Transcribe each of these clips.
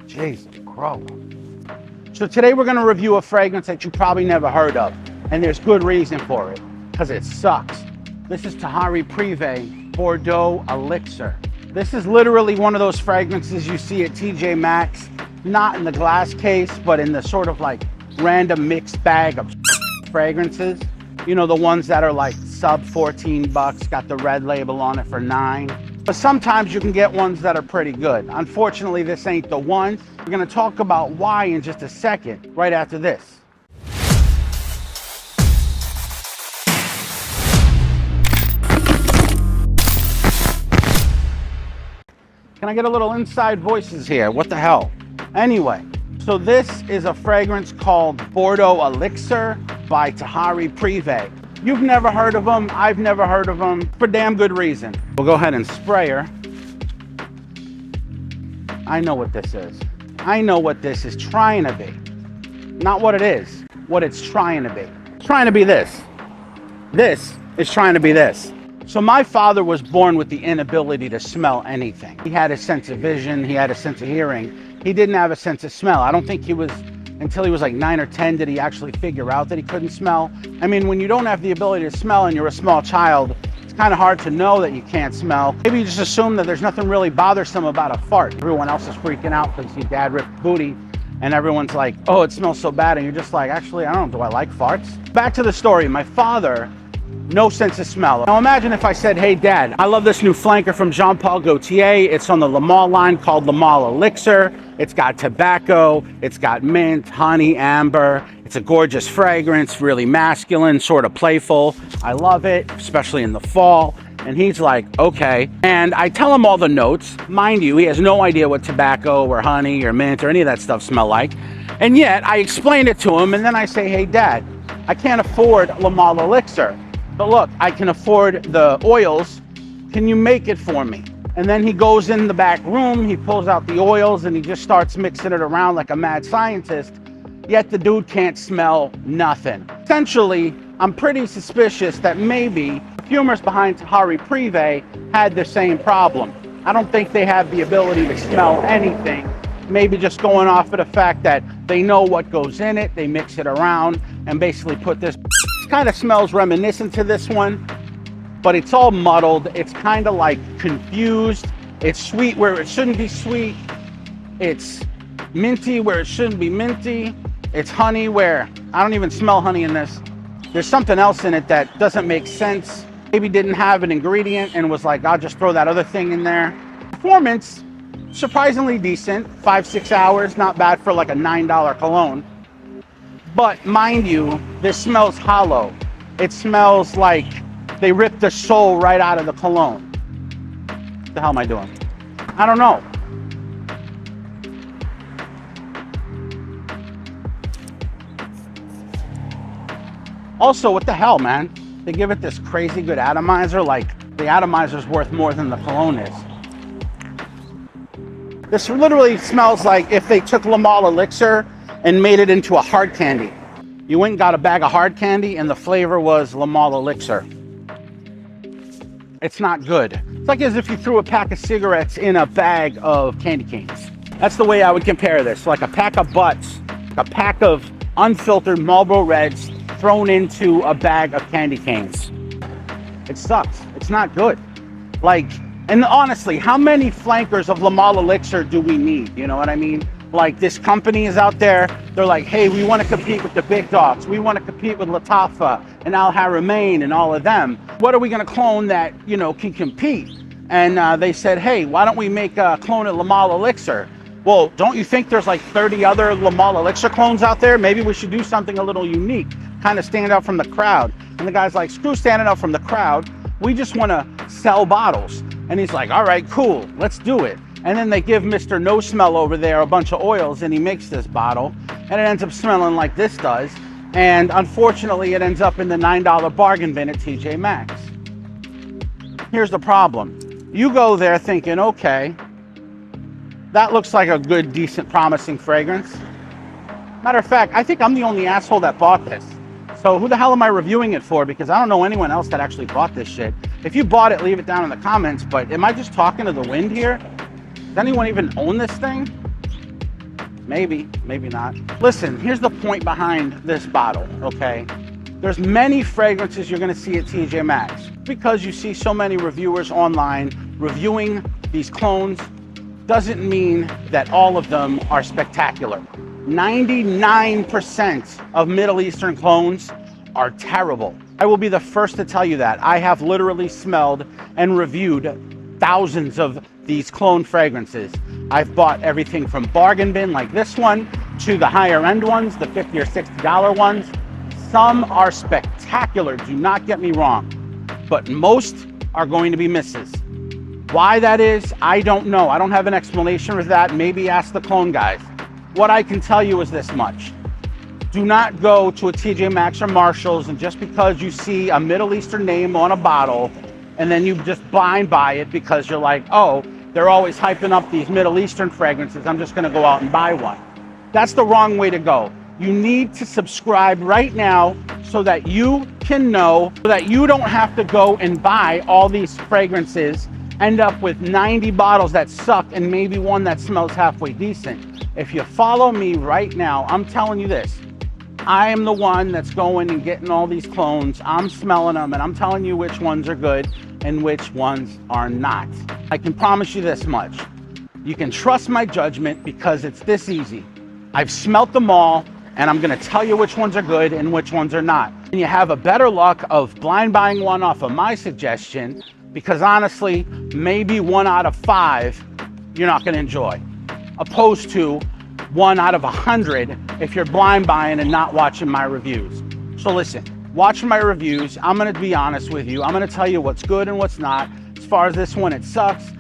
Jesus Christ. So today we're going to review a fragrance that you probably never heard of, and there's good reason for it, because it sucks. This is Tahari Privé Bordeaux Elixir. This is literally one of those fragrances you see at TJ Maxx, not in the glass case, but in the sort of like random mixed bag of fragrances. You know, the ones that are like sub 14 bucks, got the red label on it for 9. But sometimes you can get ones that are pretty good. Unfortunately, this ain't the one. We're gonna talk about why in just a second, right after this. Can I get a little inside voices here? What the hell? Anyway, so this is a fragrance called Bordeaux Elixir by Tahari Privé. You've never heard of them. I've never heard of them for damn good reason. We'll go ahead and spray her. I know what this is. I know what this is trying to be. Not what it is, what it's trying to be. It's trying to be this. This is trying to be this. So my father was born with the inability to smell anything. He had a sense of vision, he had a sense of hearing. He didn't have a sense of smell. I don't think he was, until he was like 9 or 10, did he actually figure out that he couldn't smell. I mean, when you don't have the ability to smell and you're a small child, it's kind of hard to know that you can't smell. Maybe you just assume that there's nothing really bothersome about a fart. Everyone else is freaking out because your dad ripped booty and everyone's like, oh, it smells so bad. And you're just like, actually, I don't know, do I like farts? Back to the story, my father, no sense of smell. Now imagine if I said, hey dad, I love this new flanker from Paul Gaultier. It's on the Male line called Male Elixir. It's got tobacco, it's got mint, honey, amber. It's a gorgeous fragrance, really masculine, sort of playful. I love it, especially in the fall. And he's like, okay. And I tell him all the notes. Mind you, he has no idea what tobacco or honey or mint or any of that stuff smell like. And yet I explain it to him and then I say, hey dad, I can't afford Male Elixir. But look, I can afford the oils. Can you make it for me? And then he goes in the back room, he pulls out the oils and he just starts mixing it around like a mad scientist. Yet the dude can't smell nothing. Essentially, I'm pretty suspicious that maybe perfumers behind Tahari Privé had the same problem. I don't think they have the ability to smell anything. Maybe just going off of the fact that they know what goes in it, they mix it around and basically put this. Kind of smells reminiscent to this one, but it's all muddled. It's kind of like confused. It's sweet where it shouldn't be sweet. It's minty where it shouldn't be minty. It's honey where I don't even smell honey in this. There's something else in it that doesn't make sense. Maybe didn't have an ingredient and was like, I'll just throw that other thing in there. Performance, surprisingly decent. 5-6 hours, not bad for like a $9 cologne. But mind you, this smells hollow. It smells like they ripped the soul right out of the cologne. What the hell am I doing? I don't know. Also, what the hell, man? They give it this crazy good atomizer, like the atomizer's worth more than the cologne is. This literally smells like if they took Male Elixir and made it into a hard candy. You went and got a bag of hard candy and the flavor was Male Elixir. It's not good. It's like as if you threw a pack of cigarettes in a bag of candy canes. That's the way I would compare this. Like a pack of butts, a pack of unfiltered Marlboro Reds thrown into a bag of candy canes. It sucks. It's not good. Like, and honestly, how many flankers of Male Elixir do we need? You know what I mean? Like this company is out there, they're like, hey, we want to compete with the big dogs. We want to compete with Latafa and Al Haramain and all of them. What are we going to clone that, you know, can compete? And they said, hey, why don't we make a clone of Male Elixir? Well, don't you think there's like 30 other Male Elixir clones out there? Maybe we should do something a little unique, kind of stand out from the crowd. And the guy's like, screw standing out from the crowd. We just want to sell bottles. And he's like, all right, cool, let's do it. And then they give Mr. No Smell over there a bunch of oils and he makes this bottle and it ends up smelling like this does. And unfortunately, it ends up in the $9 bargain bin at TJ Maxx. Here's the problem. You go there thinking, okay, that looks like a good, decent, promising fragrance. Matter of fact, I think I'm the only asshole that bought this. So who the hell am I reviewing it for? Because I don't know anyone else that actually bought this shit. If you bought it, leave it down in the comments, but am I just talking to the wind here? Does anyone even own this thing? Maybe, maybe not. Listen, here's the point behind this bottle, okay? There's many fragrances you're gonna see at TJ Maxx. Because you see so many reviewers online reviewing these clones doesn't mean that all of them are spectacular. 99% of Middle Eastern clones are terrible. I will be the first to tell you that. I have literally smelled and reviewed thousands of these clone fragrances. I've bought everything from bargain bin like this one to the higher end ones, the $50 or $60 ones. Some are spectacular, do not get me wrong, but most are going to be misses. Why that is, I don't know. I don't have an explanation for that. Maybe ask the clone guys. What I can tell you is this much. Do not go to a TJ Maxx or Marshalls and just because you see a Middle Eastern name on a bottle and then you just blind buy it because you're like, oh, they're always hyping up these Middle Eastern fragrances, I'm just gonna go out and buy one. That's the wrong way to go. You need to subscribe right now so that you can know, so that you don't have to go and buy all these fragrances, end up with 90 bottles that suck and maybe one that smells halfway decent. If you follow me right now, I'm telling you this, I am the one that's going and getting all these clones. I'm smelling them and I'm telling you which ones are good and which ones are not. I can promise you this much. You can trust my judgment because it's this easy. I've smelt them all and I'm gonna tell you which ones are good and which ones are not. And you have a better luck of blind buying one off of my suggestion because honestly, maybe 1 out of 5 you're not gonna enjoy, opposed to 1 out of 100 if you're blind buying and not watching my reviews. So listen, watch my reviews. I'm gonna be honest with you. I'm gonna tell you what's good and what's not. As far as this one, it sucks.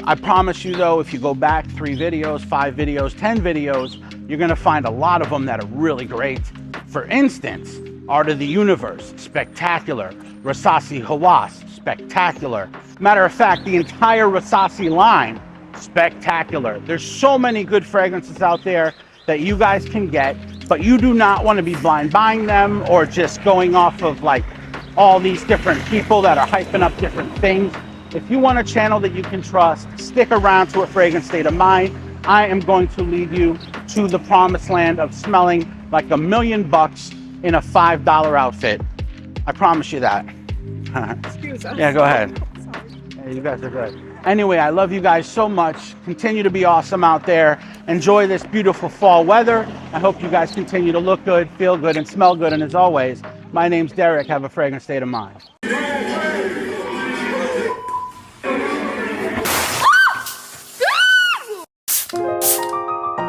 I promise you though, if you go back 3 videos, 5 videos, 10 videos, you're gonna find a lot of them that are really great. For instance, Art of the Universe, spectacular. Rasasi Hawass, spectacular. Matter of fact, the entire Rasasi line, spectacular. There's so many good fragrances out there that you guys can get, but you do not want to be blind buying them or just going off of like all these different people that are hyping up different things. If you want a channel that you can trust, stick around to A Fragrant State of Mind. I am going to lead you to the promised land of smelling like $1 million in a $5 outfit. I promise you that. Excuse us. Yeah, go ahead. Sorry. Yeah, you guys are good. Anyway, I love you guys so much. Continue to be awesome out there. Enjoy this beautiful fall weather. I hope you guys continue to look good, feel good, and smell good. And as always, my name's Derek. Have a fragrant state of mind.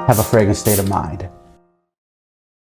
Have a fragrant state of mind.